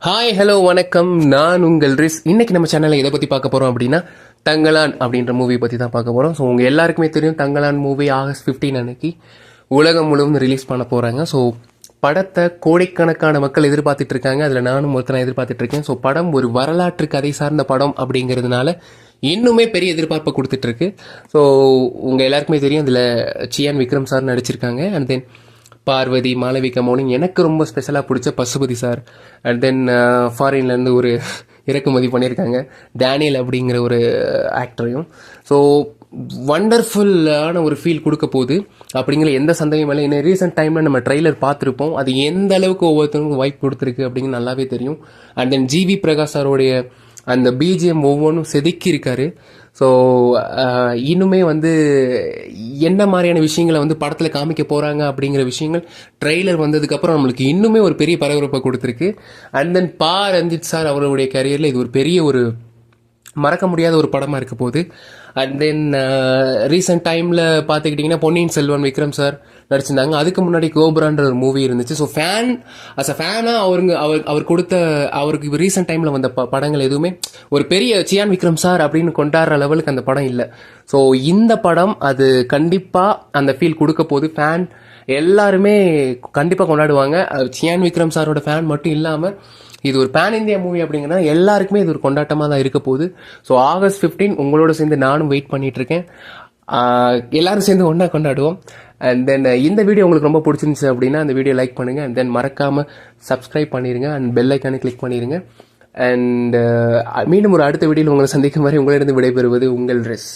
Hi hello வணக்கம். நான் உங்கள் ரிஸ். இன்னைக்கு நம்ம சேனலில் எதை பற்றி பார்க்க போகிறோம் அப்படின்னா தங்கலான் அப்படின்ற மூவி பற்றி தான் பார்க்க போகிறோம். ஸோ உங்கள் எல்லாருக்குமே தெரியும் தங்கலான் மூவி ஆகஸ்ட் 15 அன்னைக்கு உலகம் முழுவதும் ரிலீஸ் பண்ண போகிறாங்க. ஸோ படத்தை கோடிக்கணக்கான மக்கள் எதிர்பார்த்துட்டு இருக்காங்க. அதில் நானும் ஒருத்தனை எதிர்பார்த்துட்டு இருக்கேன். ஸோ படம் ஒரு வரலாற்று கதை சார்ந்த படம் அப்படிங்கிறதுனால இன்னுமே பெரிய எதிர்பார்ப்பை கொடுத்துட்ருக்கு. ஸோ உங்கள் எல்லாருக்குமே தெரியும் அதில் சியான் விக்ரம் சார் நடிச்சிருக்காங்க. அண்ட் தென் பார்வதி, மாளவிகா மௌலிங், எனக்கு ரொம்ப ஸ்பெஷலாக பிடிச்ச பசுபதி சார். அண்ட் தென் ஃபாரின்லேருந்து ஒரு இறக்குமதி பண்ணியிருக்காங்க டேனியல் அப்படிங்கிற ஒரு ஆக்டரையும். ஸோ வண்டர்ஃபுல்லான ஒரு ஃபீல் கொடுக்க போகுது அப்படிங்கிற எந்த சந்தேகமும் இல்லை. இன்னும் ரீசெண்ட் டைமில் நம்ம ட்ரெய்லர் பார்த்துருப்போம். அது எந்த அளவுக்கு ஒவ்வொருத்தருக்கும் வாய்ப்பு கொடுத்துருக்கு அப்படிங்கிறது நல்லாவே தெரியும். அண்ட் தென் ஜிவி பிரகாஷ் சாரோடைய அந்த பிஜிஎம் ஒவ்வொன்றும் செதுக்கி இருக்காரு. ஸோ இன்னுமே என்ன மாதிரியான விஷயங்களை படத்தில் காமிக்க போகிறாங்க அப்படிங்கிற விஷயங்கள் ட்ரெய்லர் வந்ததுக்கப்புறம் நம்மளுக்கு இன்னுமே ஒரு பெரிய பரபரப்பை கொடுத்துருக்கு. அண்ட் தென் ரஞ்சித் சார் அவருடைய கரியரில் இது ஒரு பெரிய ஒரு மறக்க முடியாத ஒரு படமாக இருக்க போகுது. அண்ட் தென் ரீசெண்ட் டைமில் பார்த்துக்கிட்டிங்கன்னா பொன்னியின் செல்வன் விக்ரம் சார் நடிச்சிருந்தாங்க. அதுக்கு முன்னாடி கோபுரான்ற ஒரு மூவி இருந்துச்சு. ஸோ அஸ் அ ஃபேனாக அவர் கொடுத்த அவருக்கு ரீசெண்ட் டைமில் வந்த படங்கள் எதுவுமே ஒரு பெரிய சியான் விக்ரம் சார் அப்படின்னு கொண்டாடுற லெவலுக்கு அந்த படம் இல்லை. ஸோ இந்த படம் அது கண்டிப்பாக அந்த ஃபீல் கொடுக்க போகுது. ஃபேன் எல்லாருமே கண்டிப்பாக கொண்டாடுவாங்க. சியான் விக்ரம் சாரோட ஃபேன் மட்டும் இல்லாமல் இது ஒரு பேன் இந்தியா மூவி அப்படிங்கிறத எல்லாருக்குமே இது ஒரு கொண்டாட்டமாக தான் இருக்க போகுது. ஸோ ஆகஸ்ட் 15 உங்களோட சேர்ந்து நானும் வெயிட் பண்ணிட்டு இருக்கேன். எல்லாரும் சேர்ந்து ஒன்றா கொண்டாடுவோம். அண்ட் தென் இந்த வீடியோ உங்களுக்கு ரொம்ப பிடிச்சிருந்துச்சு அப்படின்னா அந்த வீடியோ லைக் பண்ணுங்கள். அண்ட் தென் மறக்காமல் சப்ஸ்கிரைப் பண்ணிடுங்க. அண்ட் பெல் ஐக்கானை கிளிக் பண்ணிடுங்க. அண்ட் மீண்டும் ஒரு அடுத்த வீடியோவில் உங்களை சந்திக்கும் வரை உங்களிடம் விடைபெறுவது உங்கள் ரிஸ்.